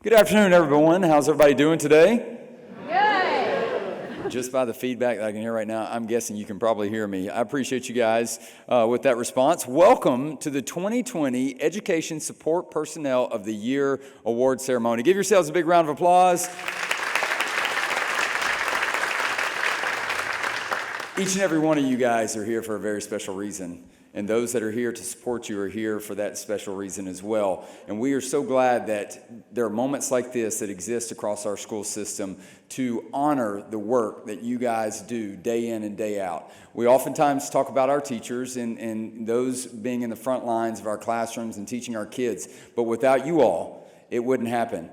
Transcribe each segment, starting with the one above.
Good afternoon, everyone. How's everybody doing today? Good. Just by the feedback that I can hear right now, I'm guessing you can probably hear me. I appreciate you guys with that response. Welcome to the 2020 Education Support Personnel of the Year Award Ceremony. Give yourselves a big round of applause. Each and every one of you guys are here for a very special reason. And those that are here to support you are here for that special reason as well. And we are so glad that there are moments like this that exist across our school system to honor the work that you guys do day in and day out. We oftentimes talk about our teachers and those being in the front lines of our classrooms and teaching our kids. But without you all, it wouldn't happen.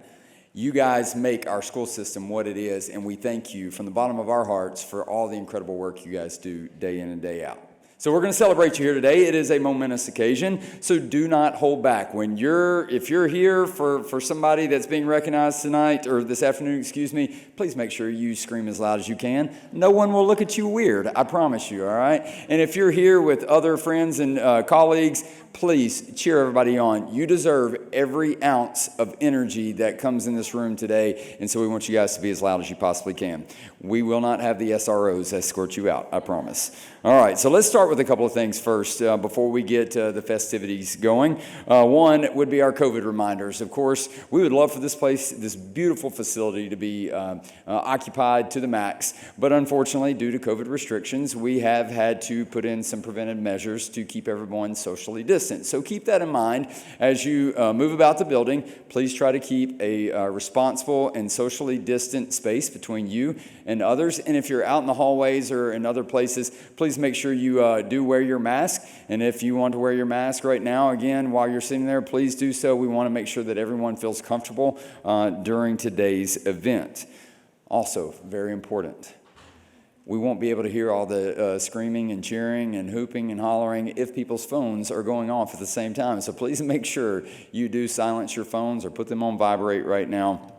You guys make our school system what it is, and we thank you from the bottom of our hearts for all the incredible work you guys do day in and day out. So we're going to celebrate you here today. It is a momentous occasion, so do not hold back. If you're here for somebody that's being recognized tonight, or this afternoon, excuse me, please make sure you scream as loud as you can. No one will look at you weird, I promise you, all right? And if you're here with other friends and colleagues, please cheer everybody on. You deserve every ounce of energy that comes in this room today, and so we want you guys to be as loud as you possibly can. We will not have the SROs escort you out, I promise. All right, so let's start with a couple of things first before we get the festivities going. One would be our COVID reminders. Of course, we would love for this place, this beautiful facility, to be occupied to the max, but unfortunately, due to COVID restrictions, we have had to put in some preventive measures to keep everyone socially distant. So keep that in mind as you move about the building. Please try to keep a responsible and socially distant space between you and others. And if you're out in the hallways or in other places, please make sure you do wear your mask. And if you want to wear your mask right now, again, while you're sitting there, please do so. We want to make sure that everyone feels comfortable during today's event. Also, very important, we won't be able to hear all the screaming and cheering and hooping and hollering if people's phones are going off at the same time. So please make sure you do silence your phones or put them on vibrate right now.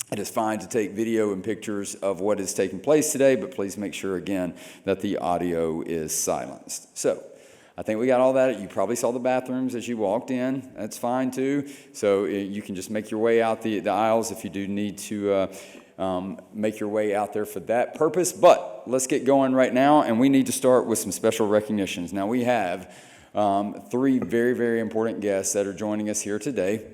It is fine to take video and pictures of what is taking place today, but please make sure, again, that the audio is silenced. So I think we got all that. You probably saw the bathrooms as you walked in. That's fine, too. So you can just make your way out the aisles if you do need to make your way out there for that purpose. But let's get going right now, and we need to start with some special recognitions. Now, we have three very, very important guests that are joining us here today.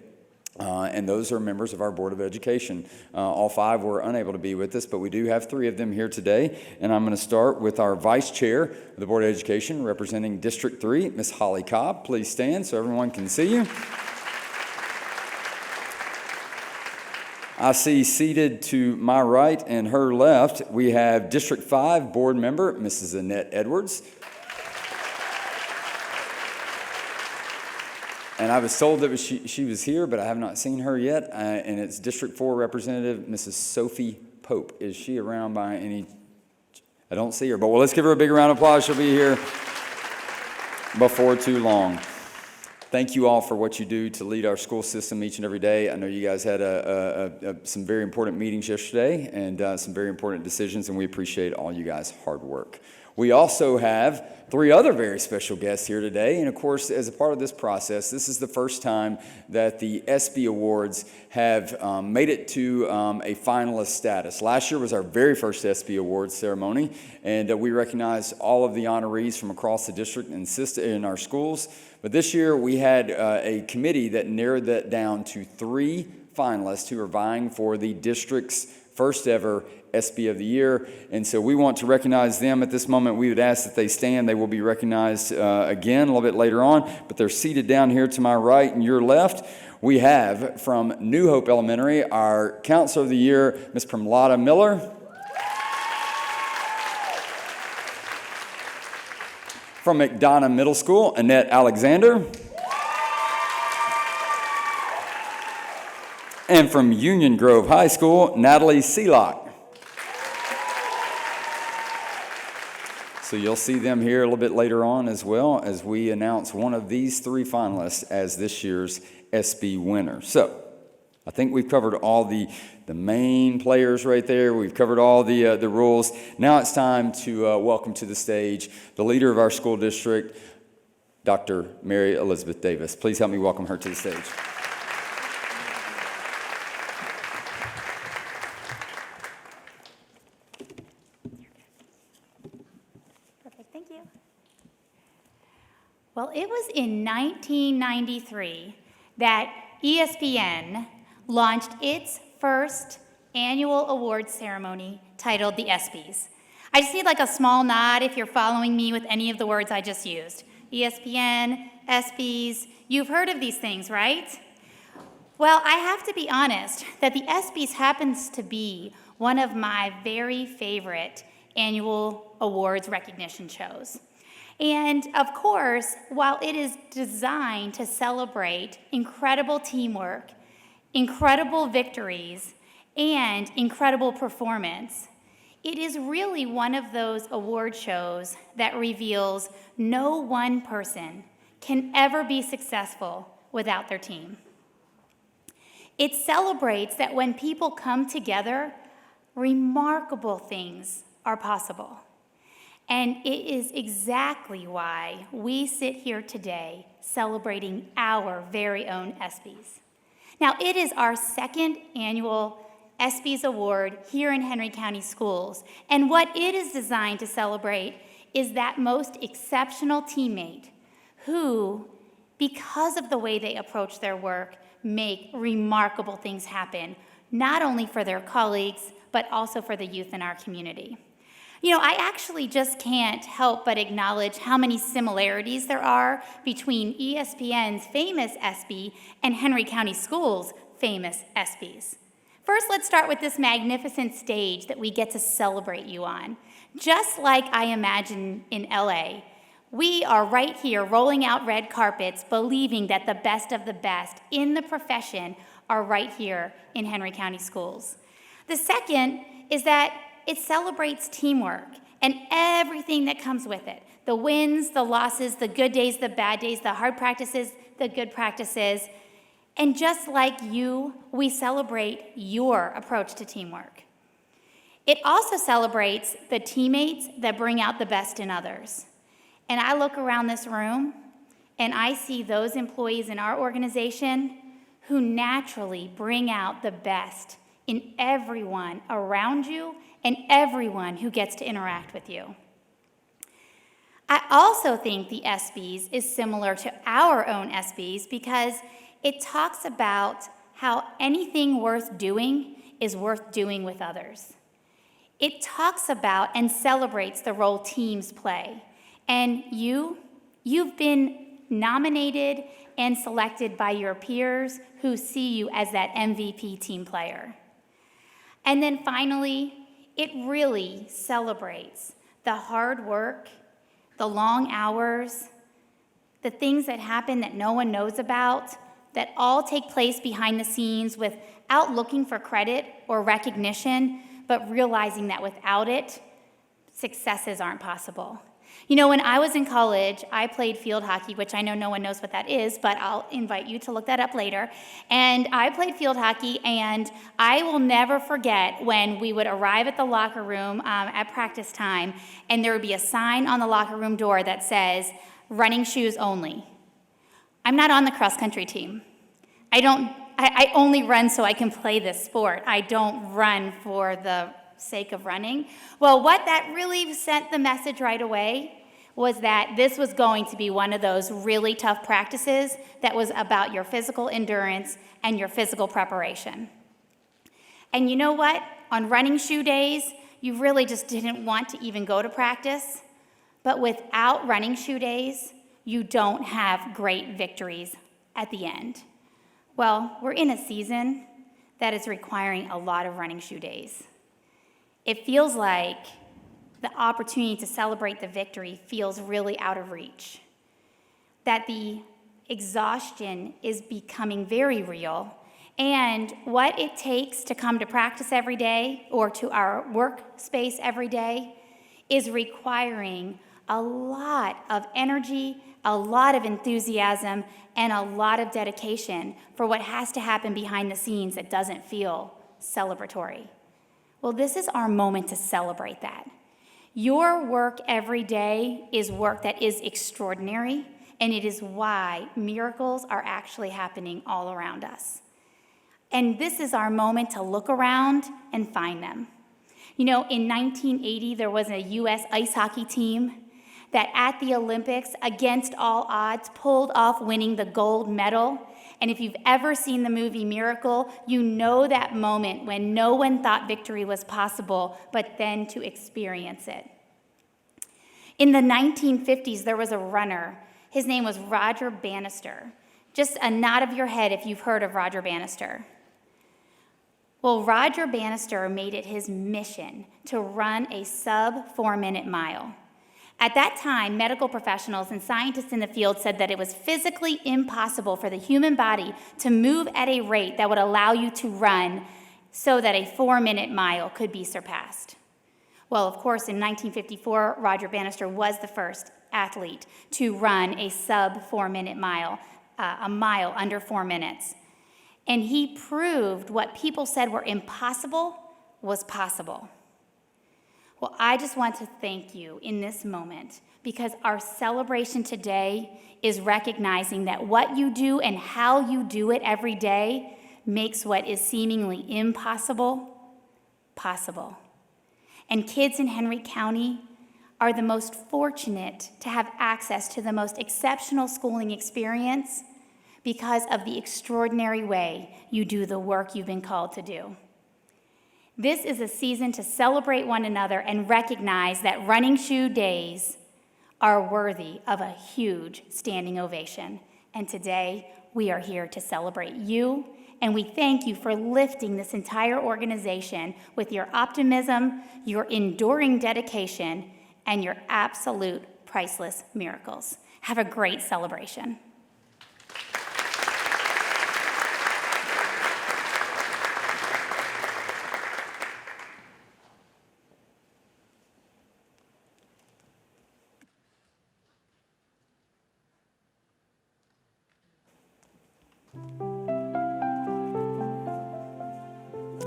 And those are members of our Board of Education. All five were unable to be with us, but we do have three of them here today. And I'm going to start with our Vice Chair of the Board of Education, representing District 3, Ms. Holly Cobb. Please stand so everyone can see you. I see seated to my right and her left, we have District 5 Board Member, Mrs. Annette Edwards. And I was told that she was here, but I have not seen her yet. And it's District 4 Representative, Mrs. Sophie Pope. Is she around by any? I don't see her, but well, let's give her a big round of applause. She'll be here before too long. Thank you all for what you do to lead our school system each and every day. I know you guys had some very important meetings yesterday and some very important decisions, and we appreciate all you guys' hard work. We also have three other very special guests here today, and of course, as a part of this process, this is the first time that the ESPY Awards have made it to a finalist status. Last year was our very first ESPY Awards ceremony, and we recognized all of the honorees from across the district and in our schools. But this year, we had a committee that narrowed that down to three finalists who are vying for the district's first ever ESPY of the Year, and so we want to recognize them at this moment. We would ask that they stand. They will be recognized again a little bit later on, but they're seated down here to my right and your left. We have from New Hope Elementary, our Counselor of the Year, Ms. Pramlada Miller. From McDonough Middle School, Annette Alexander. And from Union Grove High School, Natalie Seelock. So you'll see them here a little bit later on as well as we announce one of these three finalists as this year's ESPY winner. So I think we've covered all the main players right there. We've covered all the rules. Now it's time to welcome to the stage the leader of our school district, Dr. Mary Elizabeth Davis. Please help me welcome her to the stage. Well, it was in 1993 that ESPN launched its first annual awards ceremony titled the ESPYs. I just need like a small nod if you're following me with any of the words I just used. ESPN, ESPYs, you've heard of these things, right? Well, I have to be honest that the ESPYs happens to be one of my very favorite annual awards recognition shows. And of course, while it is designed to celebrate incredible teamwork, incredible victories, and incredible performance, it is really one of those award shows that reveals no one person can ever be successful without their team. It celebrates that when people come together, remarkable things are possible. And it is exactly why we sit here today celebrating our very own ESPYs. Now, it is our second annual ESPYs Award here in Henry County Schools, and what it is designed to celebrate is that most exceptional teammate who, because of the way they approach their work, make remarkable things happen, not only for their colleagues, but also for the youth in our community. You know, I actually just can't help but acknowledge how many similarities there are between ESPN's famous ESPY and Henry County Schools' famous ESPYs. First, let's start with this magnificent stage that we get to celebrate you on. Just like I imagine in LA, we are right here rolling out red carpets, believing that the best of the best in the profession are right here in Henry County Schools. The second is that it celebrates teamwork and everything that comes with it. The wins, the losses, the good days, the bad days, the hard practices, the good practices. And just like you, we celebrate your approach to teamwork. It also celebrates the teammates that bring out the best in others. And I look around this room and I see those employees in our organization who naturally bring out the best in everyone around you and everyone who gets to interact with you. I also think the ESPYs is similar to our own ESPYs because it talks about how anything worth doing is worth doing with others. It talks about and celebrates the role teams play. And you've been nominated and selected by your peers who see you as that MVP team player. And then finally, it really celebrates the hard work, the long hours, the things that happen that no one knows about, that all take place behind the scenes without looking for credit or recognition, but realizing that without it, successes aren't possible. You know, when I was in college, I played field hockey, which I know no one knows what that is, but I'll invite you to look that up later. And I played field hockey, and I will never forget when we would arrive at the locker room at practice time, and there would be a sign on the locker room door that says, "Running shoes only." I'm not on the cross-country team. I only run so I can play this sport. I don't run for the sake of running. Well, what that really sent the message right away was that this was going to be one of those really tough practices that was about your physical endurance and your physical preparation. And you know what? On running shoe days, you really just didn't want to even go to practice. But without running shoe days, you don't have great victories at the end. Well, we're in a season that is requiring a lot of running shoe days. It feels like the opportunity to celebrate the victory feels really out of reach. That the exhaustion is becoming very real, and what it takes to come to practice every day or to our workspace every day is requiring a lot of energy, a lot of enthusiasm, and a lot of dedication for what has to happen behind the scenes that doesn't feel celebratory. Well, this is our moment to celebrate that. Your work every day is work that is extraordinary, and it is why miracles are actually happening all around us. And this is our moment to look around and find them. You know, in 1980, there was a U.S. ice hockey team that at the Olympics, against all odds, pulled off winning the gold medal. And if you've ever seen the movie Miracle, you know that moment when no one thought victory was possible, but then to experience it. In the 1950s, there was a runner. His name was Roger Bannister. Just a nod of your head if you've heard of Roger Bannister. Well, Roger Bannister made it his mission to run a sub 4-minute mile. At that time, medical professionals and scientists in the field said that it was physically impossible for the human body to move at a rate that would allow you to run so that a 4-minute mile could be surpassed. Well, of course, in 1954, Roger Bannister was the first athlete to run a sub 4-minute mile, a mile under 4 minutes. And he proved what people said were impossible was possible. Well, I just want to thank you in this moment because our celebration today is recognizing that what you do and how you do it every day makes what is seemingly impossible possible. And kids in Henry County are the most fortunate to have access to the most exceptional schooling experience because of the extraordinary way you do the work you've been called to do. This is a season to celebrate one another and recognize that running shoe days are worthy of a huge standing ovation. And today, we are here to celebrate you, and we thank you for lifting this entire organization with your optimism, your enduring dedication, and your absolute priceless miracles. Have a great celebration.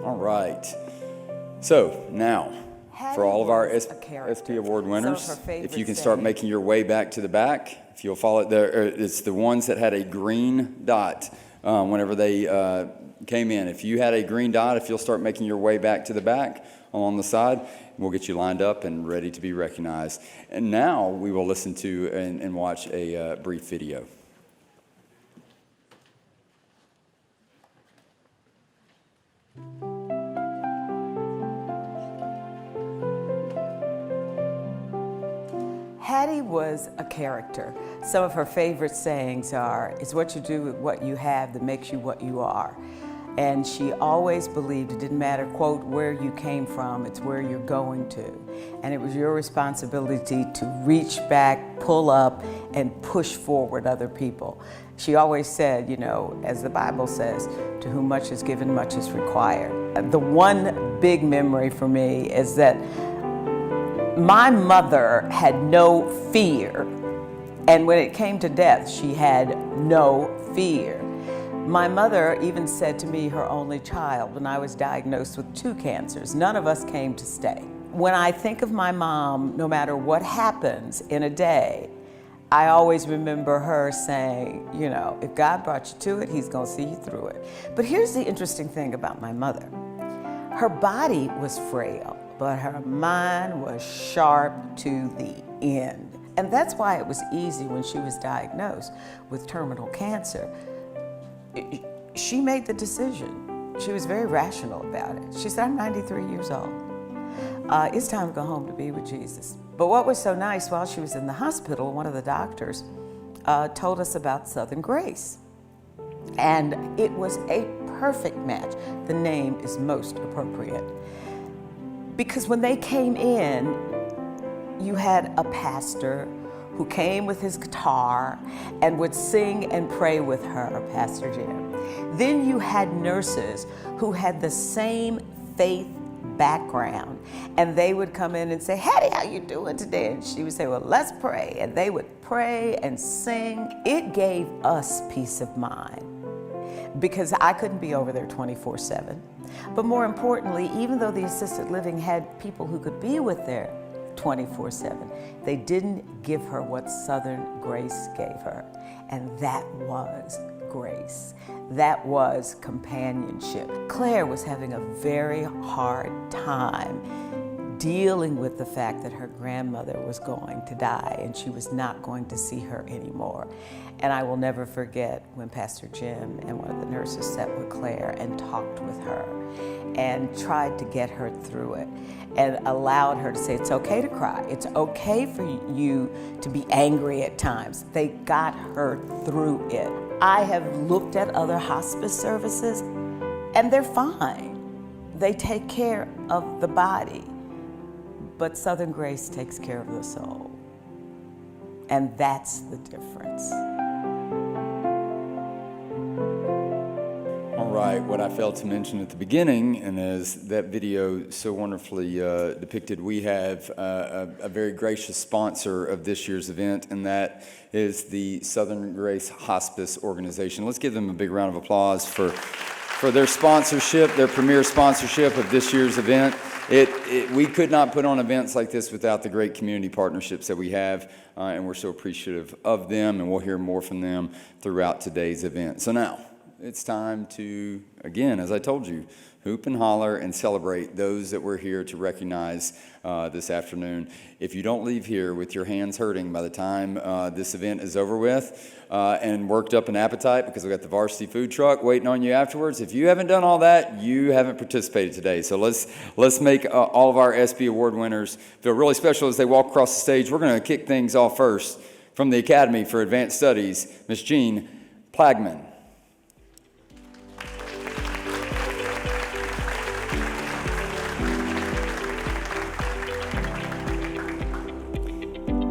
All right. So now, for all of our SP Award winners, if you can start making your way back to the back, if you'll follow it there, it's the ones that had a green dot whenever they came in. If you had a green dot, if you'll start making your way back to the back along the side, we'll get you lined up and ready to be recognized. And now we will listen to and watch a brief video. Hattie was a character. Some of her favorite sayings are, it's what you do with what you have that makes you what you are. And she always believed it didn't matter, quote, where you came from, it's where you're going to. And it was your responsibility to reach back, pull up, and push forward other people. She always said, you know, as the Bible says, to whom much is given, much is required. The one big memory for me is that my mother had no fear, and when it came to death, she had no fear. My mother even said to me, her only child, when I was diagnosed with 2 cancers, none of us came to stay. When I think of my mom, no matter what happens in a day, I always remember her saying, you know, if God brought you to it, He's gonna see you through it. But here's the interesting thing about my mother. Her body was frail, but her mind was sharp to the end. And that's why it was easy when she was diagnosed with terminal cancer. She made the decision. She was very rational about it. She said, I'm 93 years old. It's time to go home to be with Jesus. But what was so nice, while she was in the hospital, one of the doctors told us about Southern Grace. And it was a perfect match. The name is most appropriate. Because when they came in, you had a pastor who came with his guitar and would sing and pray with her, Pastor Jim. Then you had nurses who had the same faith background, and they would come in and say, Hattie, how you doing today? And she would say, well, let's pray. And they would pray and sing. It gave us peace of mind because I couldn't be over there 24/7. But more importantly, even though the assisted living had people who could be with there 24/7, they didn't give her what Southern Grace gave her, and that was grace. That was companionship. Claire was having a very hard time dealing with the fact that her grandmother was going to die and she was not going to see her anymore. And I will never forget when Pastor Jim and one of the nurses sat with Claire and talked with her and tried to get her through it and allowed her to say, it's okay to cry. It's okay for you to be angry at times. They got her through it. I have looked at other hospice services and they're fine. They take care of the body, but Southern Grace takes care of the soul. And that's the difference. All right, what I failed to mention at the beginning, and as that video so wonderfully depicted, we have a very gracious sponsor of this year's event, and that is the Southern Grace Hospice Organization. Let's give them a big round of applause for their sponsorship, their premier sponsorship of this year's event. We could not put on events like this without the great community partnerships that we have, and we're so appreciative of them, and we'll hear more from them throughout today's event. So now, it's time to, again, as I told you, hoop and holler and celebrate those that we're here to recognize this afternoon. If you don't leave here with your hands hurting by the time this event is over with and worked up an appetite because we got the varsity food truck waiting on you afterwards, if you haven't done all that, you haven't participated today. So let's make all of our ESPY award winners feel really special as they walk across the stage. We're going to kick things off first from the Academy for Advanced Studies, Ms. Jean Plagman.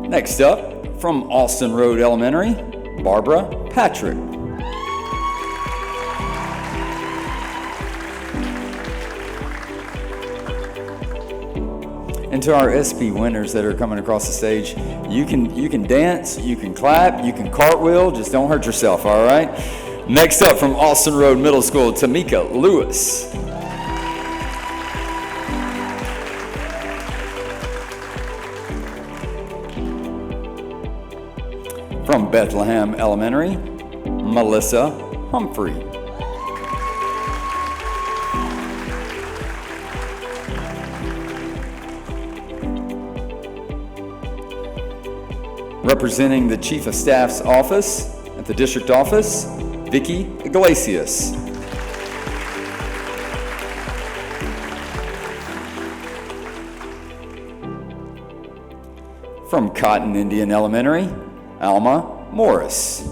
Next up, from Austin Road Elementary, Barbara Patrick. And to our ESPY winners that are coming across the stage, you can dance, you can clap, you can cartwheel, just don't hurt yourself, all right? Next up, from Austin Road Middle School, Tamika Lewis. From Bethlehem Elementary, Melissa Humphrey. Representing the Chief of Staff's office at the district office, Vicki Iglesias. From Cotton Indian Elementary, Alma Morris.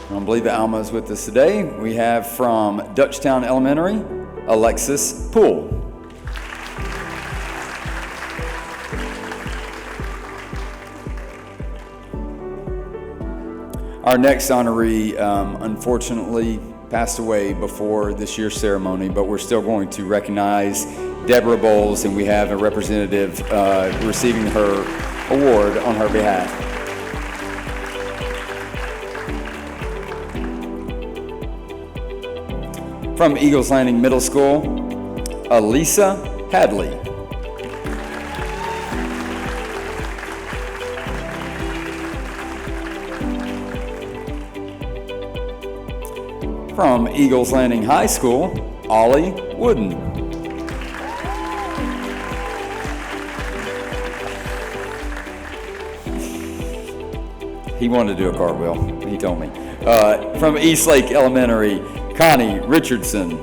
I don't believe that Alma is with us today. We have from Dutchtown Elementary, Alexis Poole. Our next honoree, unfortunately, passed away before this year's ceremony, but we're still going to recognize Deborah Bowles, and we have a representative receiving her award on her behalf. From Eagles Landing Middle School, Elisa Hadley. From Eagles Landing High School, Ollie Wooden. He wanted to do a cartwheel, he told me. From Eastlake Elementary, Connie Richardson.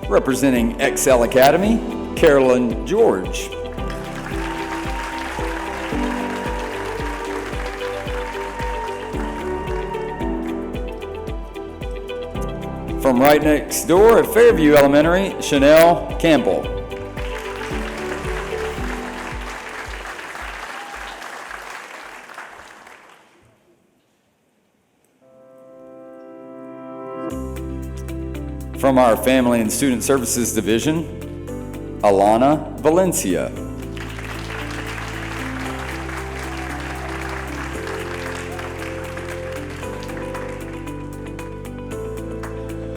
Representing Excel Academy, Carolyn George. From right next door at Fairview Elementary, Chanel Campbell. From our Family and Student Services Division, Alana Valencia.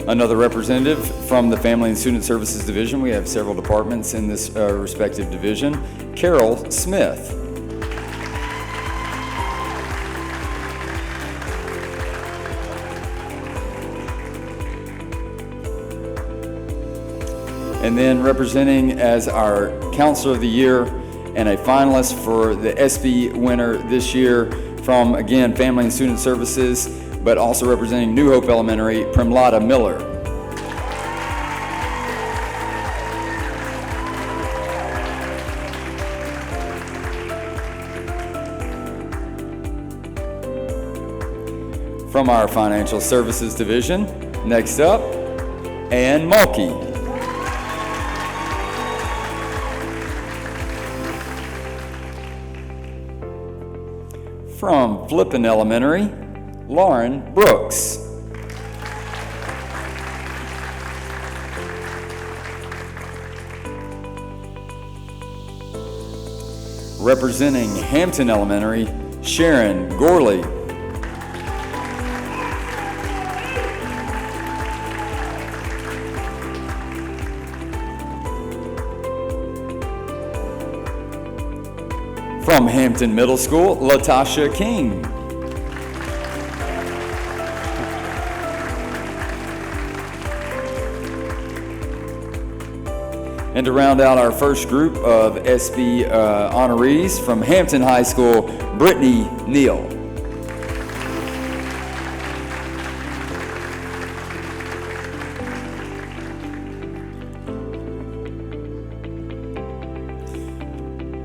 Another representative from the Family and Student Services Division. We have several departments in this respective division. Carol Smith. And then representing as our Counselor of the Year and a finalist for the ESPY winner this year from, again, Family and Student Services, but also representing New Hope Elementary, Premlada Miller. From our Financial Services Division, next up, Ann Mulkey. From Flippin Elementary, Lauren Brooks. Representing Hampton Elementary, Sharon Gorley. From Hampton Middle School, Latasha King. And to round out our first group of ESPY honorees, from Hampton High School, Brittany Neal.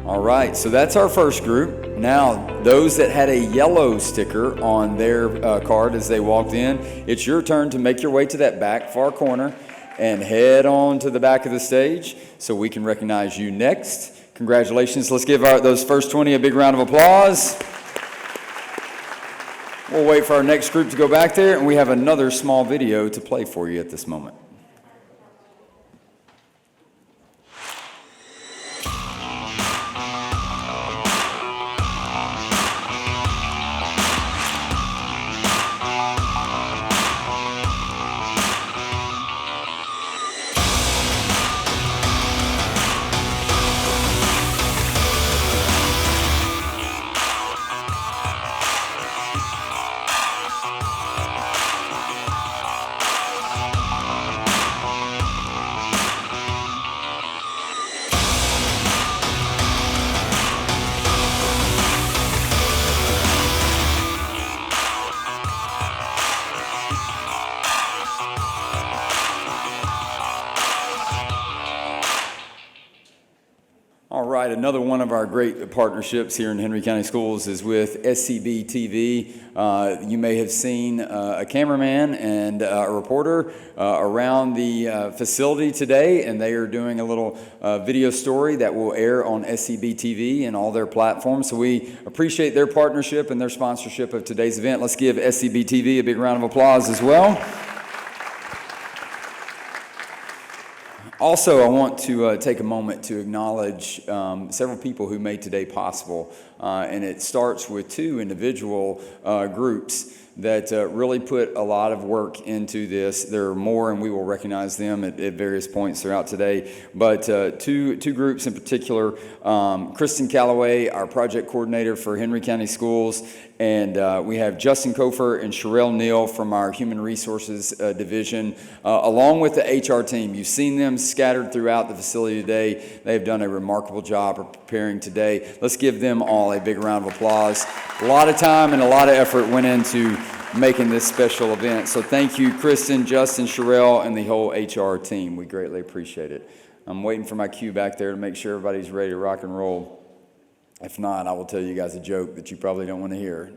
All right, so that's our first group. Now, those that had a yellow sticker on their card as they walked in, it's your turn to make your way to that back far corner and head on to the back of the stage so we can recognize you next. Congratulations. Let's give those first 20 a big round of applause. We'll wait for our next group to go back there, and we have another small video to play for you at this moment. Another one of our great partnerships here in Henry County Schools is with SCB TV. You may have seen a cameraman and a reporter around the facility today, and they are doing a little video story that will air on SCB TV and all their platforms. So we appreciate their partnership and their sponsorship of today's event. Let's give SCB TV a big round of applause as well. Also, I want to take a moment to acknowledge several people who made today possible, and it starts with two individual groups that really put a lot of work into this. There are more, and we will recognize them at various points throughout today, but two groups in particular, Kristen Calloway, our project coordinator for Henry County Schools, and we have Justin Kofer and Sherelle Neal from our Human Resources Division, along with the HR team. You've seen them scattered throughout the facility today. They've done a remarkable job of preparing today. Let's give them all a big round of applause. A lot of time and a lot of effort went into making this special event. So thank you, Kristen, Justin, Sherelle, and the whole HR team. We greatly appreciate it. I'm waiting for my cue back there to make sure everybody's ready to rock and roll. If not, I will tell you guys a joke that you probably don't want to hear.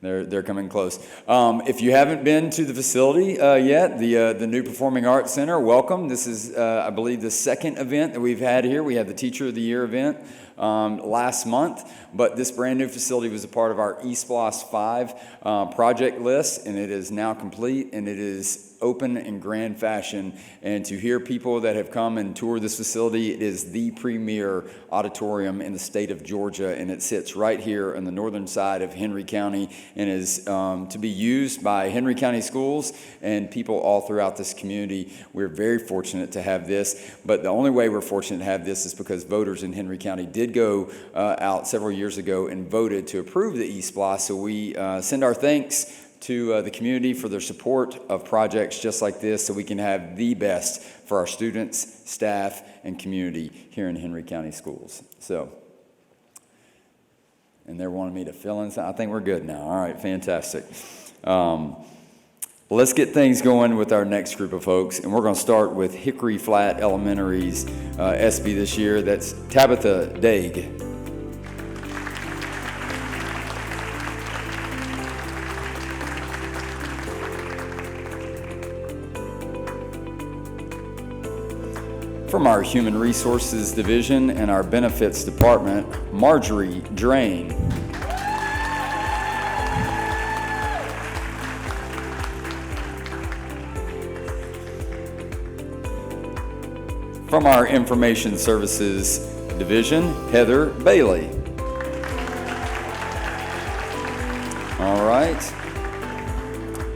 They're coming close. If you haven't been to the facility yet, the new Performing Arts Center, welcome. This is, I believe, the second event that we've had here. We had the Teacher of the Year event last month, but this brand new facility was a part of our ESPYs 5 project list, and it is now complete, and it is open in grand fashion. And to hear people that have come and toured this facility, it is the premier auditorium in the state of Georgia, and it sits right here on the northern side of Henry County and is to be used by Henry County schools and people all throughout this community. We're very fortunate to have this, but the only way we're fortunate to have this is because voters in Henry County did go out several years ago and voted to approve the ESPYs. So we send our thanks to the community for their support of projects just like this so we can have the best for our students, staff, and community here in Henry County Schools. So, and they're wanting me to fill in. I think we're good now. All right, fantastic. Let's get things going with our next group of folks, and we're going to start with Hickory Flat Elementary's ESPY this year. That's Tabitha Daig. From our Human Resources Division and our Benefits Department, Marjorie Drain. From our Information Services Division, Heather Bailey. All right.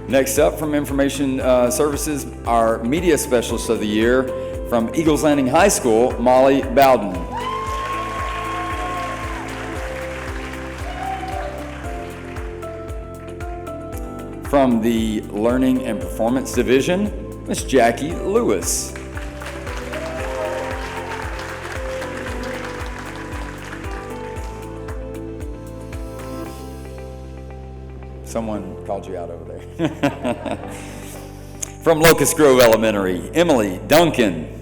Next up from Information Services, our Media Specialist of the Year, from Eagles Landing High School, Molly Bowden. From the Learning and Performance Division, Miss Jackie Lewis. Someone called you out over there. From Locust Grove Elementary, Emily Duncan.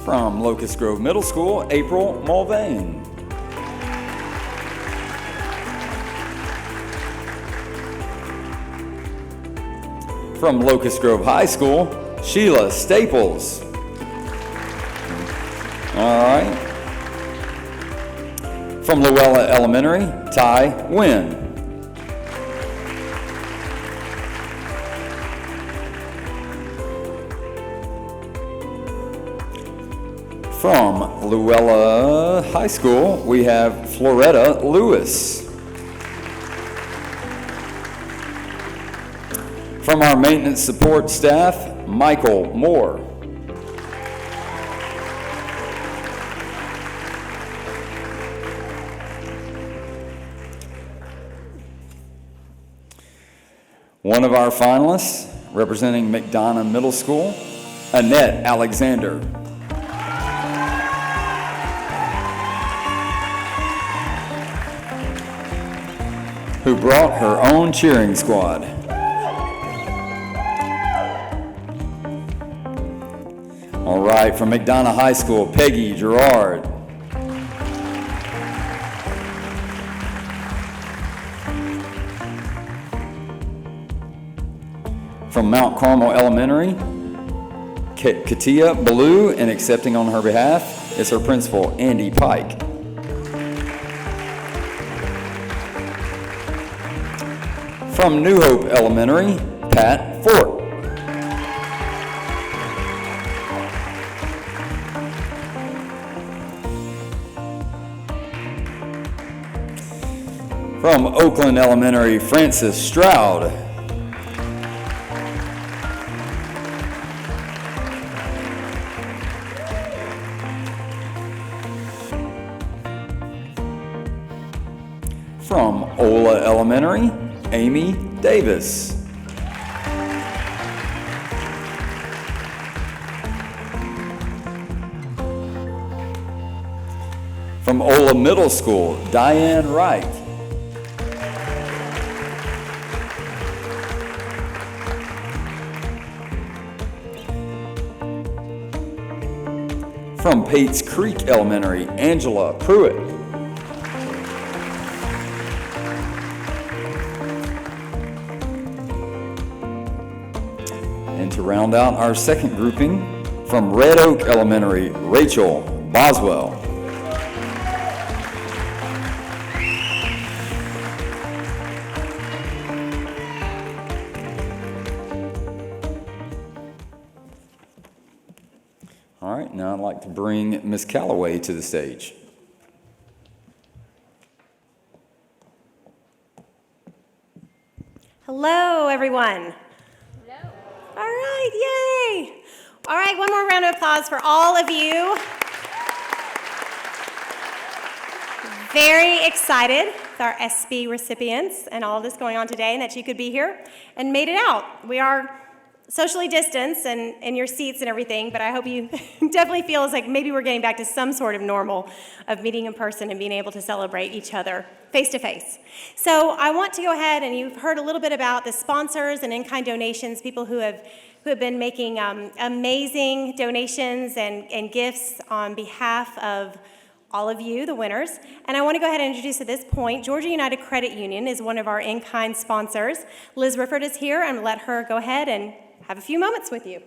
From Locust Grove Middle School, April Mulvane. From Locust Grove High School, Sheila Staples. All right. From Luella Elementary, Ty Wynn. From Luella High School, we have Floretta Lewis. From our maintenance support staff, Michael Moore. One of our finalists, representing McDonough Middle School, Annette Alexander. Who brought her own cheering squad. All right, from McDonough High School, Peggy Gerard. From Mount Carmel Elementary, Katia Ballou, and accepting on her behalf is her principal, Andy Pike. From New Hope Elementary, Pat Fort. From Oakland Elementary, Francis Stroud. From Ola Elementary, Amy Davis. From Ola Middle School, Diane Wright. From Pates Creek Elementary, Angela Pruitt. And to round out our second grouping, from Red Oak Elementary, Rachel Boswell. All right, now I'd like to bring Ms. Calloway to the stage. Hello, everyone. All right, yay. All right, one more round of applause for all of you. Very excited with our ESPY recipients and all of this going on today, and that you could be here and made it out. We are socially distanced and in your seats and everything, but I hope you definitely feel as like maybe we're getting back to some sort of normal of meeting in person and being able to celebrate each other face to face. So I want to go ahead, and you've heard a little bit about the sponsors and in-kind donations, people who have been making amazing donations and gifts on behalf of all of you, the winners. And I want to go ahead and introduce at this point, Georgia United Credit Union is one of our in-kind sponsors. Liz Rifford is here, and let her go ahead and have a few moments with you.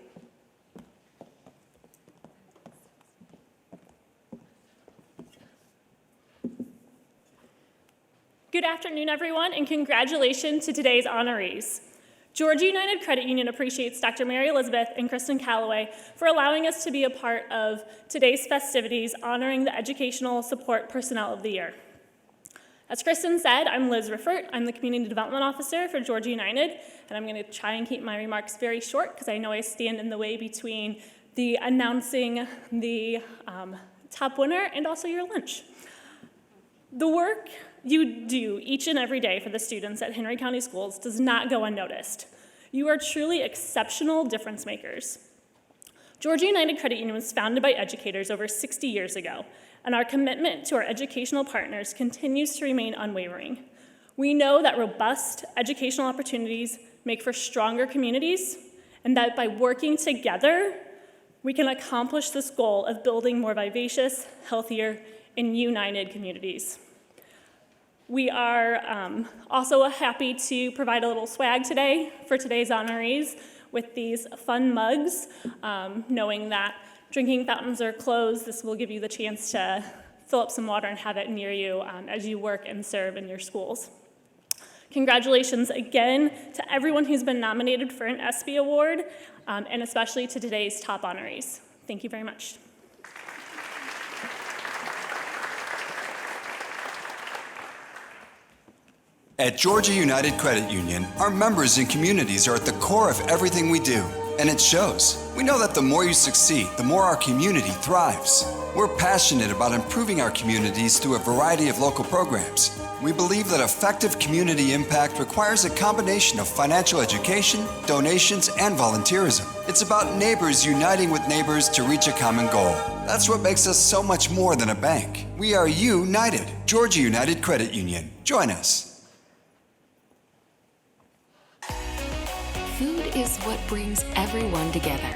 Good afternoon, everyone, and congratulations to today's honorees. Georgia United Credit Union appreciates Dr. Mary Elizabeth and Kristen Calloway for allowing us to be a part of today's festivities honoring the Educational Support Personnel of the Year. As Kristen said, I'm Liz Riffert. I'm the Community Development Officer for Georgia United, and I'm going to try and keep my remarks very short because I know I stand in the way between the announcing the top winner and also your lunch. The work you do each and every day for the students at Henry County Schools does not go unnoticed. You are truly exceptional difference makers. Georgia United Credit Union was founded by educators over 60 years ago, and our commitment to our educational partners continues to remain unwavering. We know that robust educational opportunities make for stronger communities, and that by working together, we can accomplish this goal of building more vivacious, healthier, and united communities. We are also happy to provide a little swag today for today's honorees with these fun mugs. Knowing that drinking fountains are closed, this will give you the chance to fill up some water and have it near you as you work and serve in your schools. Congratulations again to everyone who's been nominated for an ESPY award, and especially to today's top honorees. Thank you very much. At Georgia United Credit Union, our members and communities are at the core of everything we do, and it shows. We know that the more you succeed, the more our community thrives. We're passionate about improving our communities through a variety of local programs. We believe that effective community impact requires a combination of financial education, donations, and volunteerism. It's about neighbors uniting with neighbors to reach a common goal. That's what makes us so much more than a bank. We are united. Georgia United Credit Union. Join us. Food is what brings everyone together.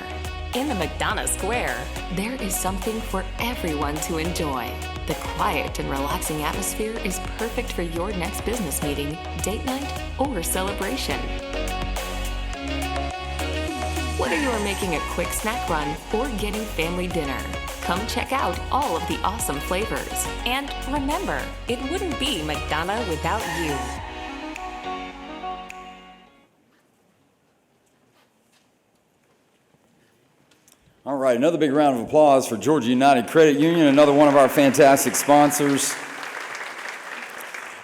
In the McDonough Square, there is something for everyone to enjoy. The quiet and relaxing atmosphere is perfect for your next business meeting, date night, or celebration. Whether you are making a quick snack run or getting family dinner, come check out all of the awesome flavors. And remember, it wouldn't be McDonough without you. All right, another big round of applause for Georgia United Credit Union, another one of our fantastic sponsors.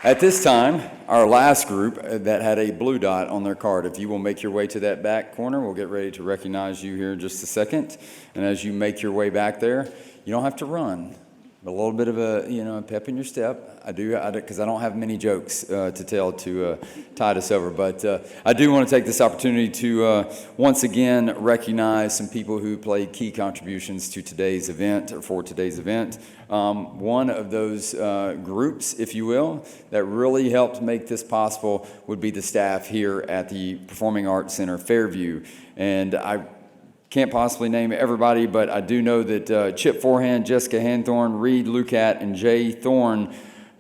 At this time, our last group that had a blue dot on their card, if you will make your way to that back corner, we'll get ready to recognize you here in just a second. And as you make your way back there, you don't have to run. A little bit of a pep in your step. I do because I don't have many jokes to tell to tide us over. But I do want to take this opportunity to once again recognize some people who played key contributions to today's event or for today's event. One of those groups, if you will, that really helped make this possible would be the staff here at the Performing Arts Center Fairview, and I can't possibly name everybody, but I do know that Chip Forehand, Jessica Hanthorn, Reed Lucat, and Jay Thorne,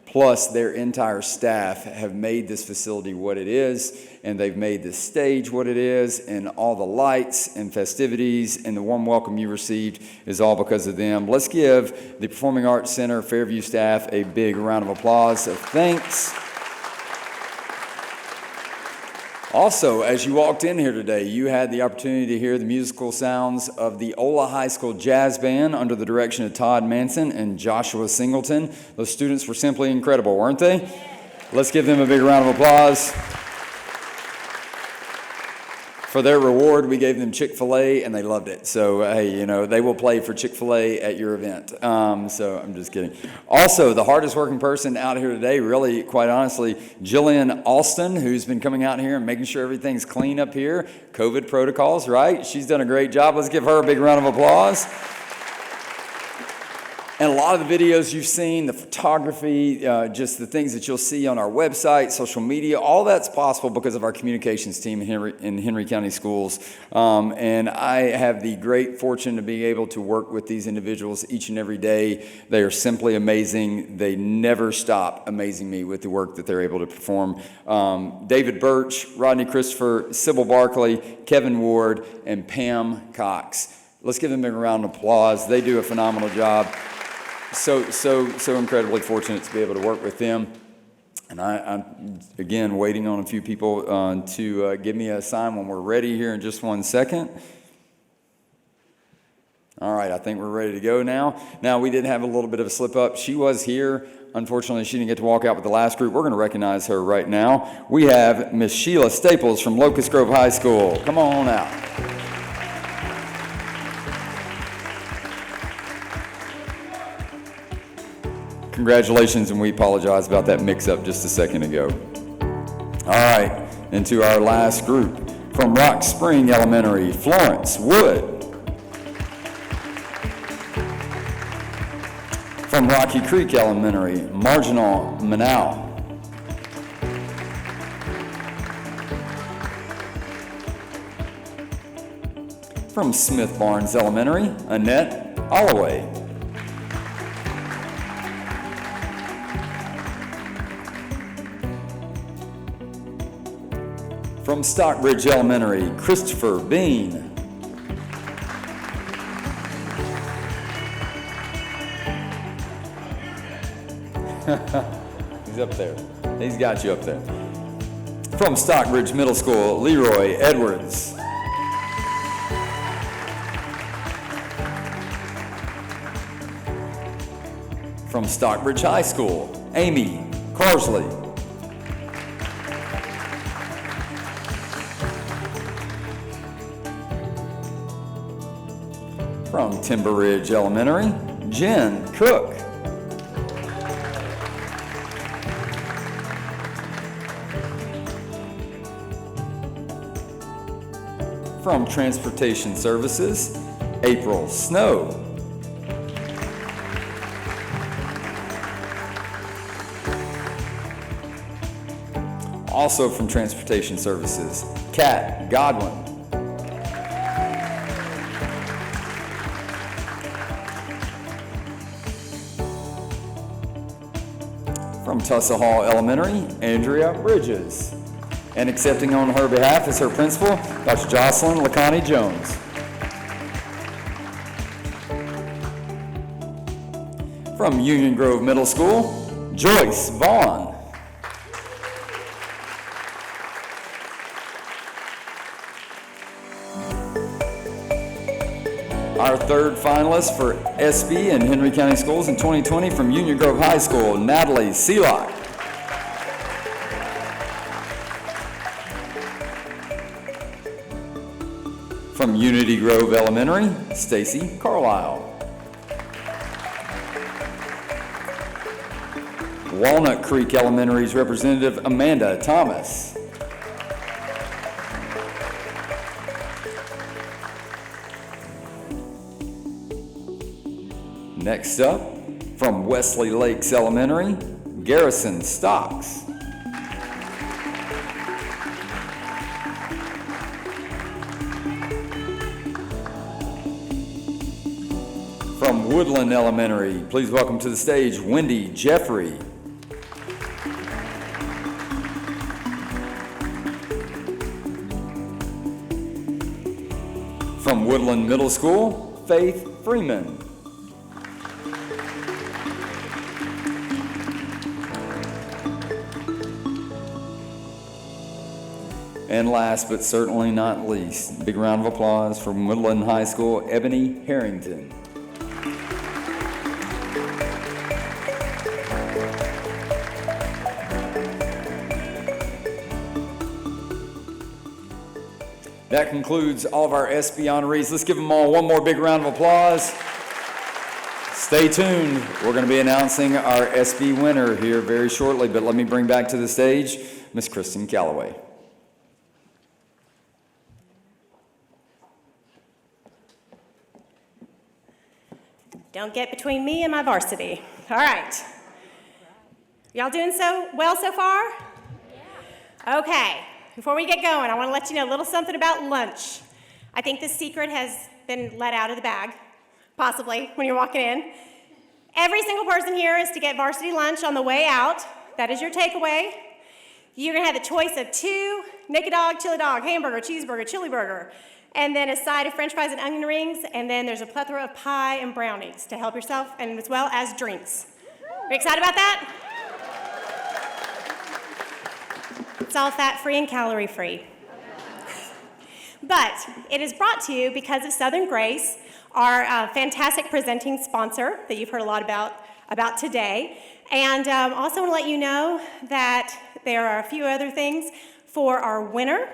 plus their entire staff, have made this facility what it is, and they've made this stage what it is, and all the lights and festivities and the warm welcome you received is all because of them. Let's give the Performing Arts Center Fairview staff a big round of applause of thanks. Also, as you walked in here today, you had the opportunity to hear the musical sounds of the Ola High School Jazz Band under the direction of Todd Manson and Joshua Singleton. Those students were simply incredible, weren't they? Let's give them a big round of applause. For their reward, we gave them Chick-fil-A, and they loved it. So, hey, you know, they will play for Chick-fil-A at your event. So I'm just kidding. Also, the hardest working person out here today, really, quite honestly, Jillian Alston, who's been coming out here and making sure everything's clean up here. COVID protocols, right? She's done a great job. Let's give her a big round of applause. And a lot of the videos you've seen, the photography, just the things that you'll see on our website, social media, all that's possible because of our communications team in Henry County Schools. And I have the great fortune to be able to work with these individuals each and every day. They are simply amazing. They never stop amazing me with the work that they're able to perform. David Birch, Rodney Christopher, Sybil Barkley, Kevin Ward, and Pam Cox. Let's give them a big round of applause. They do a phenomenal job. So incredibly fortunate to be able to work with them. And I'm, again, waiting on a few people to give me a sign when we're ready here in just 1 second. All right, I think we're ready to go now. Now, we did have a little bit of a slip up. She was here. Unfortunately, she didn't get to walk out with the last group. We're going to recognize her right now. We have Miss Sheila Staples from Locust Grove High School. Come on out. Congratulations, and we apologize about that mix-up just a second ago. All right, and to our last group. From Rock Spring Elementary, Florence Wood. From Rocky Creek Elementary, Marginal Manow. From Smith Barnes Elementary, Annette Holloway. From Stockbridge Elementary, Christopher Bean. He's up there. He's got you up there. From Stockbridge Middle School, Leroy Edwards. From Stockbridge High School, Amy Carsley. From Timber Ridge Elementary, Jen Cook. From Transportation Services, April Snow. Also from Transportation Services, Kat Godwin. From Tussa Hall Elementary, Andrea Bridges. And accepting on her behalf is her principal, Dr. Jocelyn Lacani Jones. From Union Grove Middle School, Joyce Vaughn. Our third finalist for ESPY in Henry County Schools in 2020 from Union Grove High School, Natalie Seelock. From Unity Grove Elementary, Stacy Carlisle. Walnut Creek Elementary's representative, Amanda Thomas. Next up, from Wesley Lakes Elementary, Garrison Stocks. From Woodland Elementary, please welcome to the stage Wendy Jeffrey. From Woodland Middle School, Faith Freeman. And last but certainly not least, big round of applause from Woodland High School, Ebony Harrington. That concludes all of our SB honorees. Let's give them all one more big round of applause. Stay tuned. We're going to be announcing our SB winner here very shortly, but let me bring back to the stage Miss Kristen Calloway. Don't get between me and my varsity. All right. Y'all doing so well so far? Yeah. Okay. Before we get going, I want to let you know a little something about lunch. I think the secret has been let out of the bag, possibly, when you're walking in. Every single person here is to get varsity lunch on the way out. That is your takeaway. You're going to have the choice of 2 naked dog, chili dog, hamburger, cheeseburger, chili burger, and then a side of french fries and onion rings, and then there's a plethora of pie and brownies to help yourself, and as well as drinks. Are you excited about that? It's all fat-free and calorie-free. But it is brought to you because of Southern Grace, our fantastic presenting sponsor that you've heard a lot about today. And also want to let you know that there are a few other things for our winner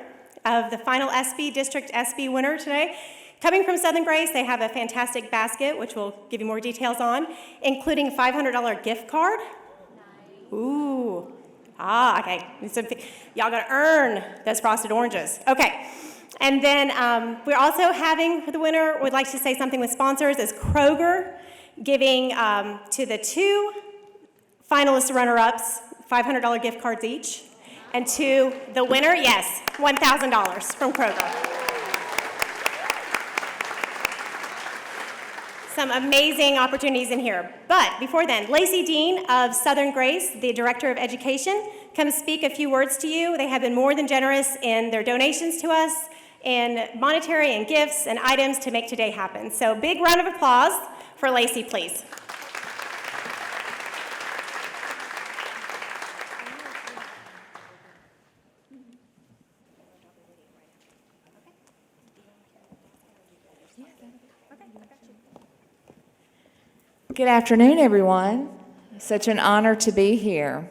of the final SB, District SB winner today. Coming from Southern Grace, they have a fantastic basket, which we'll give you more details on, including a $500 gift card. Ooh. Okay. So y'all got to earn those frosted oranges. Okay. And then we're also having, for the winner, would like to say something with sponsors, is Kroger giving to the 2 finalist runner-ups $500 gift cards each. And to the winner, yes, $1,000 from Kroger. Some amazing opportunities in here. But before then, Lacey Dean of Southern Grace, the Director of Education, comes speak a few words to you. They have been more than generous in their donations to us, in monetary and gifts and items to make today happen. So big round of applause for Lacey, please. Good afternoon, everyone. Such an honor to be here.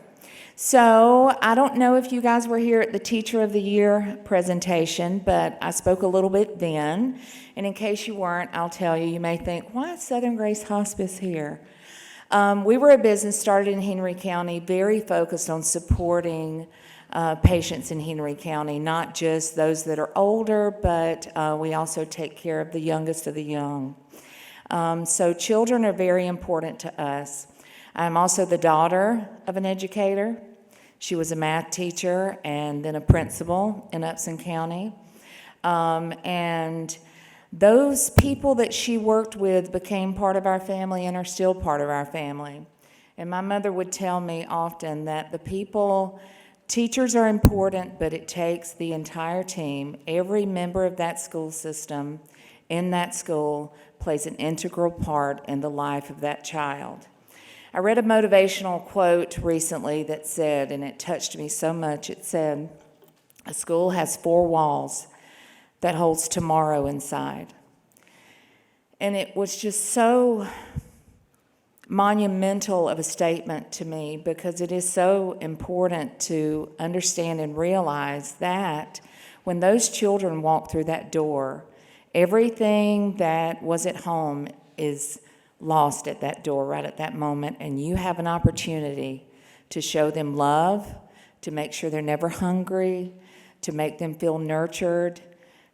So I don't know if you guys were here at the Teacher of the Year presentation, but I spoke a little bit then. And in case you weren't, I'll tell you, you may think, why is Southern Grace Hospice here? We were a business started in Henry County, very focused on supporting patients in Henry County, not just those that are older, but we also take care of the youngest of the young. So children are very important to us. I'm also the daughter of an educator. She was a math teacher and then a principal in Upson County. And those people that she worked with became part of our family and are still part of our family. And my mother would tell me often that teachers are important, but it takes the entire team. Every member of that school system in that school plays an integral part in the life of that child. I read a motivational quote recently that said, and it touched me so much, it said, a school has 4 walls that holds tomorrow inside. And it was just so monumental of a statement to me because it is so important to understand and realize that when those children walk through that door, everything that was at home is lost at that door right at that moment, and you have an opportunity to show them love, to make sure they're never hungry, to make them feel nurtured,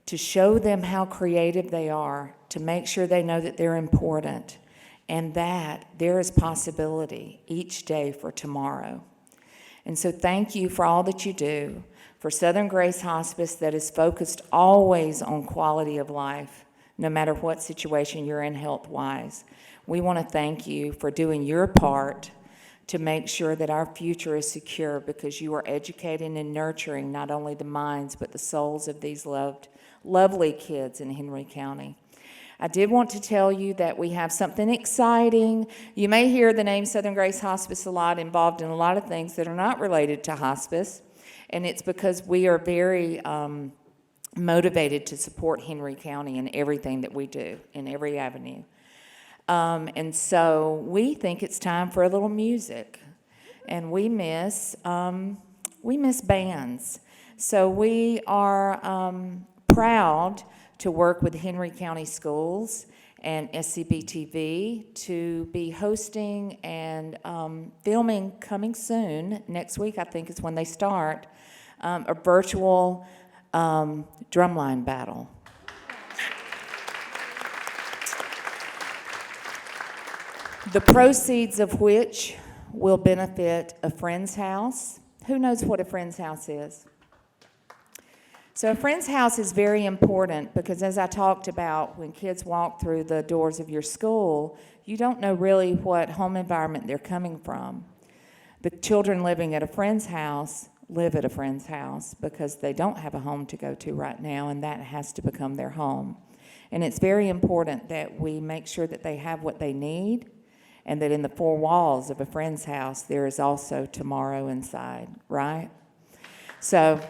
to show them how creative they are, to make sure they know that they're important, and that there is possibility each day for tomorrow. And so thank you for all that you do, for Southern Grace Hospice that is focused always on quality of life, no matter what situation you're in health-wise. We want to thank you for doing your part to make sure that our future is secure because you are educating and nurturing not only the minds but the souls of these lovely kids in Henry County. I did want to tell you that we have something exciting. You may hear the name Southern Grace Hospice a lot, involved in a lot of things that are not related to hospice, and it's because we are very motivated to support Henry County in everything that we do, in every avenue. And so we think it's time for a little music, and we miss bands. So we are proud to work with Henry County Schools and SCBTV to be hosting and filming coming soon. Next week, I think, is when they start, a virtual drumline battle. The proceeds of which will benefit a friend's house. Who knows what a friend's house is? So a friend's house is very important because, as I talked about, when kids walk through the doors of your school, you don't know really what home environment they're coming from. The children living at a friend's house live at a friend's house because they don't have a home to go to right now, and that has to become their home. And it's very important that we make sure that they have what they need, and that in the four walls of a friend's house, there is also tomorrow inside, right? So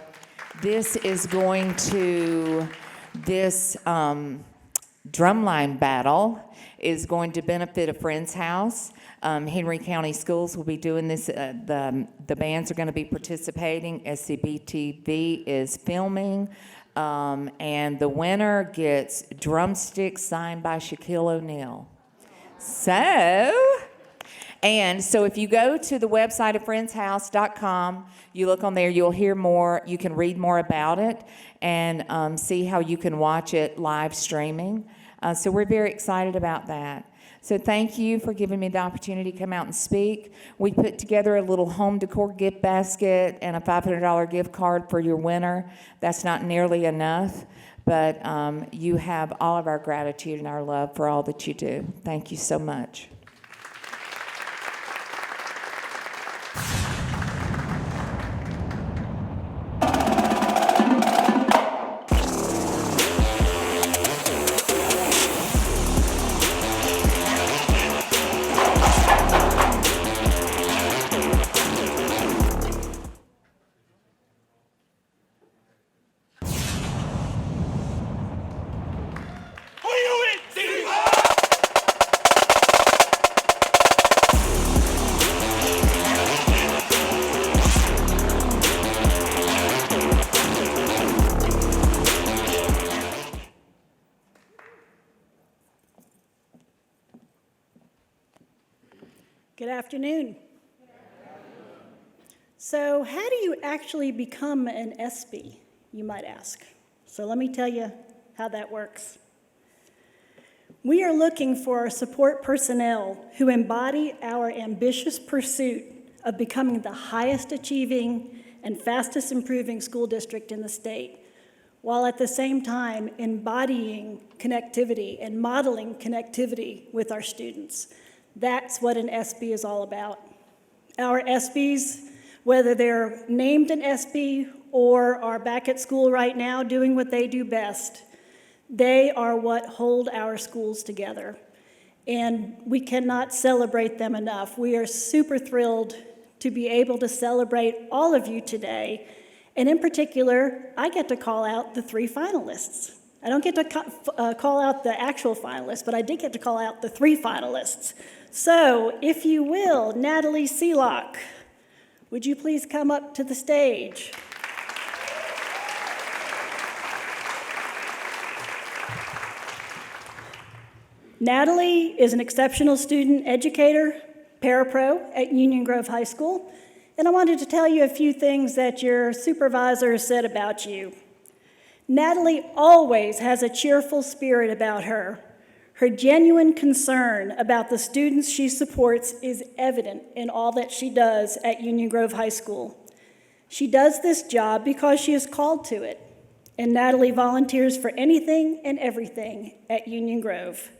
this drumline battle is going to benefit a friend's house. Henry County Schools will be doing this. The bands are going to be participating. SCBTV is filming. And the winner gets drumsticks signed by Shaquille O'Neal. So if you go to the website of friendshouse.com, you look on there, you'll hear more, you can read more about it, and see how you can watch it live streaming. So we're very excited about that. So thank you for giving me the opportunity to come out and speak. We put together a little home decor gift basket and a $500 gift card for your winner. That's not nearly enough, but you have all of our gratitude and our love for all that you do. Thank you so much. Good afternoon. So how do you actually become an ESPY, you might ask? So let me tell you how that works. We are looking for support personnel who embody our ambitious pursuit of becoming the highest achieving and fastest improving school district in the state, while at the same time embodying connectivity and modeling connectivity with our students. That's what an ESPY is all about. Our ESPYs, whether they're named an ESPY or are back at school right now doing what they do best, they are what hold our schools together. And we cannot celebrate them enough. We are super thrilled to be able to celebrate all of you today. And in particular, I get to call out the 3 finalists. I don't get to call out the actual finalists, but I did get to call out the 3 finalists. So, if you will, Natalie Seelock, would you please come up to the stage? Natalie is an exceptional student educator, parapro at Union Grove High School, and I wanted to tell you a few things that your supervisor said about you. Natalie always has a cheerful spirit about her. Her genuine concern about the students she supports is evident in all that she does at Union Grove High School. She does this job because she is called to it, and Natalie volunteers for anything and everything at Union Grove.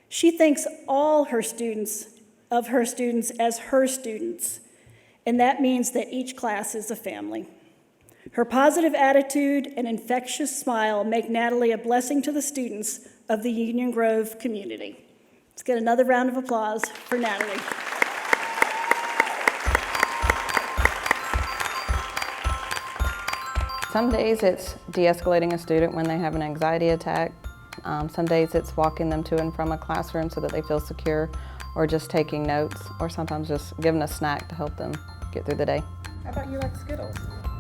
She thinks all her students as her students, and that means that each class is a family. Her positive attitude and infectious smile make Natalie a blessing to the students of the Union Grove community. Let's get another round of applause for Natalie. Some days it's de-escalating a student when they have an anxiety attack. Some days it's walking them to and from a classroom so that they feel secure, or just taking notes, or sometimes just giving a snack to help them get through the day. How about you like Skittles?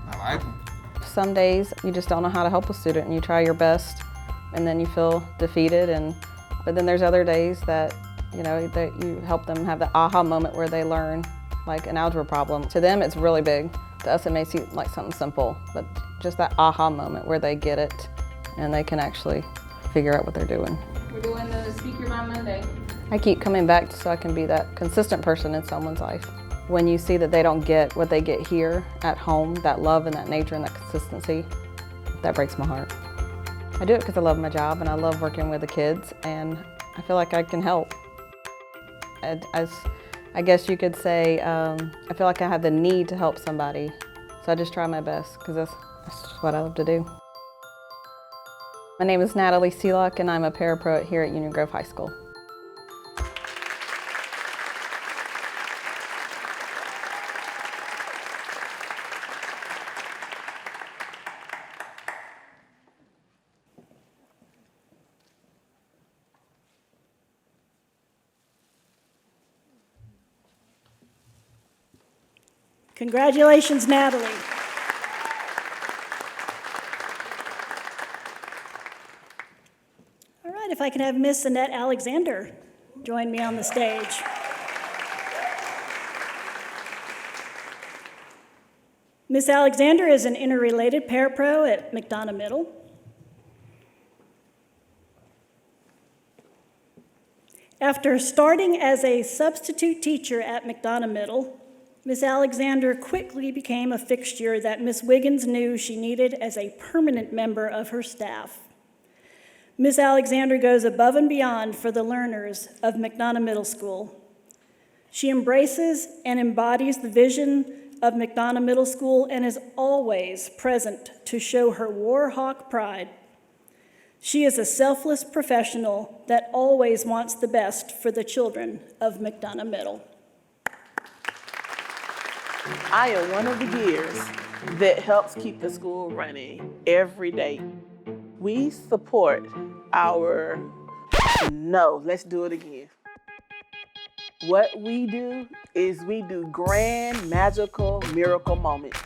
I like them. some days you just don't know how to help a student and you try your best and then you feel defeated, but then there's other days that, that you help them have the aha moment where they learn, like an algebra problem. To them, it's really big. To us, it may seem like something simple, but just that aha moment where they get it and they can actually figure out what they're doing. We're doing the Speak Your Mind Monday. I keep coming back so I can be that consistent person in someone's life. When you see that they don't get what they get here at home, that love and that nature and that consistency, that breaks my heart. I do it because I love my job and I love working with the kids, and I feel like I can help. As I guess you could say, I feel like I have the need to help somebody, so I just try my best because that's just what I love to do. My name is Natalie Seelock and I'm a parapro here at Union Grove High School. Congratulations, Natalie. All right, if I can have Miss Annette Alexander join me on the stage. Miss Alexander is an interrelated parapro at McDonough Middle. After starting as a substitute teacher at McDonough Middle, Miss Alexander quickly became a fixture that Miss Wiggins knew she needed as a permanent member of her staff. Miss Alexander goes above and beyond for the learners of McDonough Middle School. She embraces and embodies the vision of McDonough Middle School and is always present to show her Warhawk pride. She is a selfless professional that always wants the best for the children of McDonough Middle. I am one of the gears that helps keep the school running every day. We support our, let's do it again. What we do is we do grand, magical, miracle moments.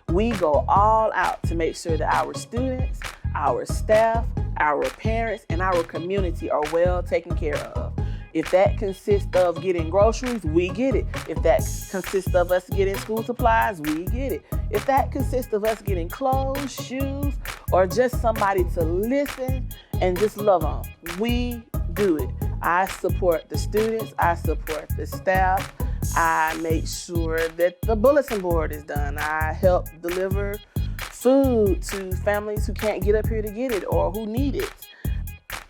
We go all out to make sure that our students, our staff, our parents, and our community are well taken care of. If that consists of getting groceries, we get it. If that consists of us getting school supplies, we get it. If that consists of us getting clothes, shoes, or just somebody to listen and just love on, we do it. I support the students, I support the staff, I make sure that the bulletin board is done. I help deliver food to families who can't get up here to get it or who need it.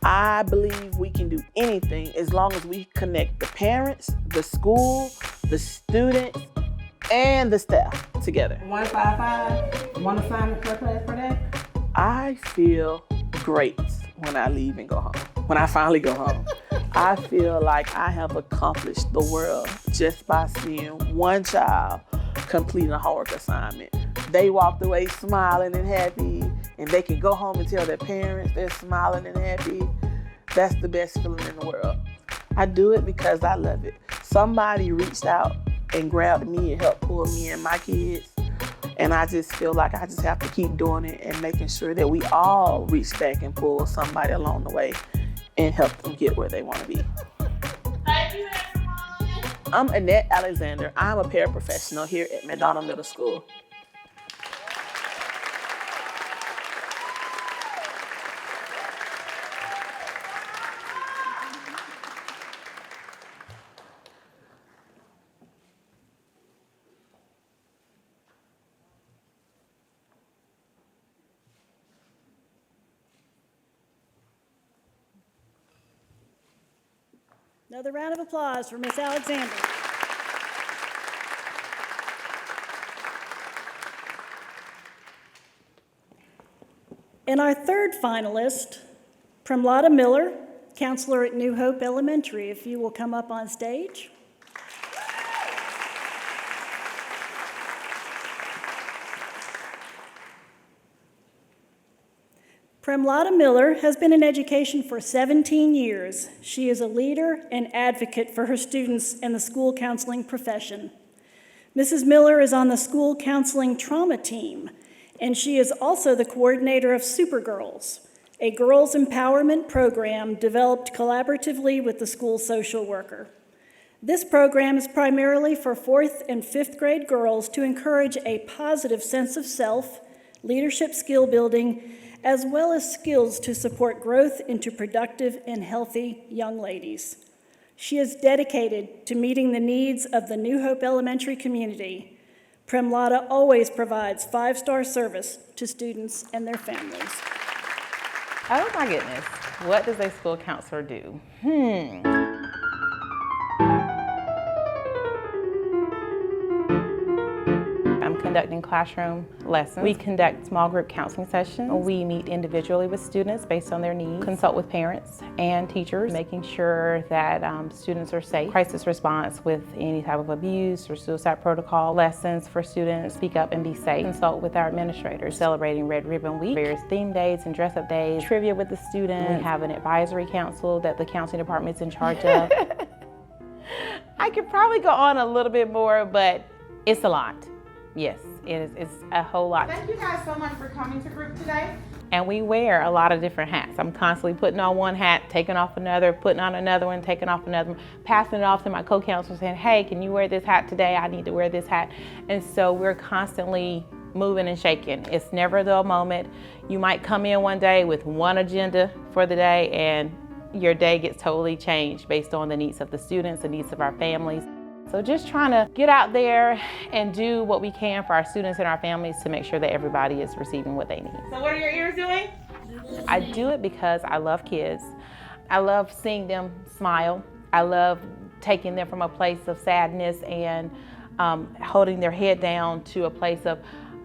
I believe we can do anything as long as we connect the parents, the school, the students, and the staff together. 155, one assignment per class per day? I feel great when I leave and go home. When I finally go home, I feel like I have accomplished the world just by seeing one child complete a homework assignment. They walked away smiling and happy, and they can go home and tell their parents they're smiling and happy. That's the best feeling in the world. I do it because I love it. Somebody reached out and grabbed me and helped pull me and my kids. And I just feel like I just have to keep doing it and making sure that we all reach back and pull somebody along the way and help them get where they want to be. Thank you, everyone. I'm Annette Alexander. I'm a paraprofessional here at McDonough Middle School. Another round of applause for Miss Alexander. And our third finalist, Premlada Miller, counselor at New Hope Elementary, if you will come up on stage. Premlada Miller has been in education for 17 years. She is a leader and advocate for her students and the school counseling profession. Mrs. Miller is on the school counseling trauma team And she is also the coordinator of Supergirls, a girls' empowerment program developed collaboratively with the school social worker. This program is primarily for 4th and 5th grade girls to encourage a positive sense of self, leadership skill building, as well as skills to support growth into productive and healthy young ladies. She is dedicated to meeting the needs of the New Hope Elementary community. Premlada always provides 5-star service to students and their families. Oh my goodness, what does a school counselor do? I'm conducting classroom lessons. We conduct small group counseling sessions. We meet individually with students based on their needs, consult with parents and teachers, making sure that students are safe. Crisis response with any type of abuse or suicide protocol, lessons for students, speak up and be safe. Consult with our administrators, celebrating Red Ribbon Week, various theme days and dress up days, trivia with the students. We have an advisory council that the counseling department's in charge of. I could probably go on a little bit more, but it's a lot. Yes, it's a whole lot. Thank you guys so much for coming to group today. And we wear a lot of different hats. I'm constantly putting on one hat, taking off another, putting on another one, taking off another one, passing it off to my co-counselor saying, hey, can you wear this hat today? I need to wear this hat. And so we're constantly moving and shaking. It's never a dull moment. You might come in one day with one agenda for the day and your day gets totally changed based on the needs of the students, the needs of our families. So just trying to get out there and do what we can for our students and our families to make sure that everybody is receiving what they need. So what are your ears doing? I do it because I love kids. I love seeing them smile. I love taking them from a place of sadness and holding their head down to a place of,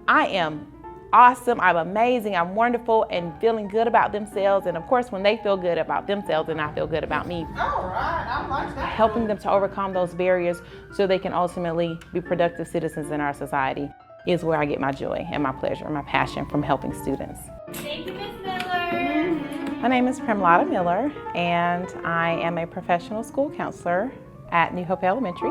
I am awesome, I'm amazing, I'm wonderful, and feeling good about themselves. And of course, when they feel good about themselves, then I feel good about me. All right, I like that. Helping them to overcome those barriers so they can ultimately be productive citizens in our society is where I get my joy and my pleasure and my passion from helping students. Thank you, Ms. Miller. My name is Premlada Miller, and I am a professional school counselor at New Hope Elementary.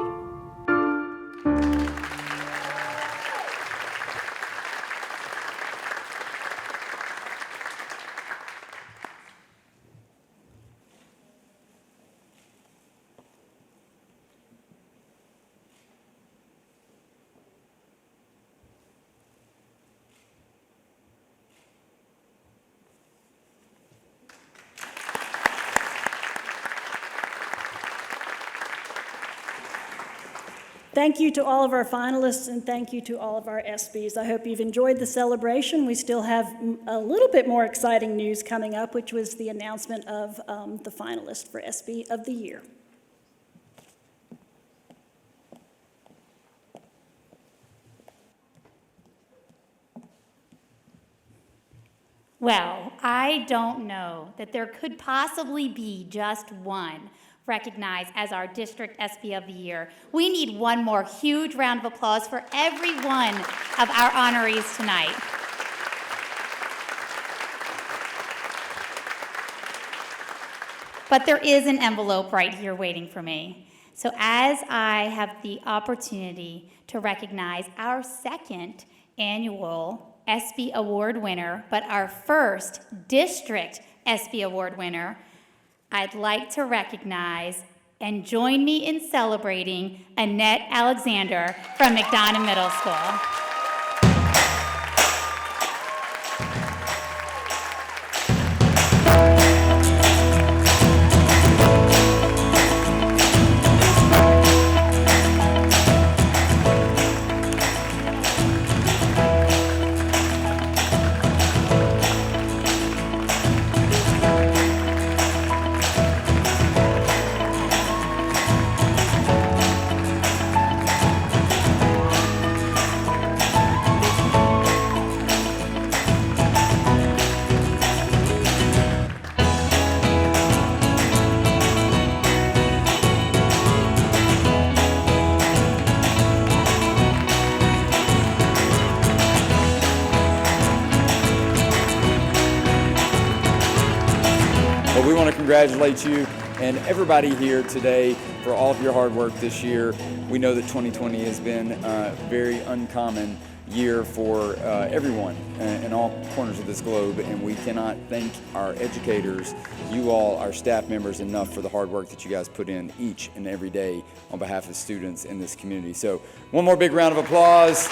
Thank you to all of our finalists and thank you to all of our ESPYs. I hope you've enjoyed the celebration. We still have a little bit more exciting news coming up, which was the announcement of the finalist for ESPY of the year. Well, I don't know that there could possibly be just one recognized as our District ESPY of the Year. We need one more huge round of applause for every one of our honorees tonight. But there is an envelope right here waiting for me. So as I have the opportunity to recognize our second annual ESPY Award winner, but our first District ESPY Award winner, I'd like to recognize and join me in celebrating Annette Alexander from McDonough Middle School. We want to congratulate you and everybody here today for all of your hard work this year. We know that 2020 has been very uncommon, year for everyone in all corners of this globe, and we cannot thank our educators, you all, our staff members, enough for the hard work that you guys put in each and every day on behalf of students in this community. So one more big round of applause.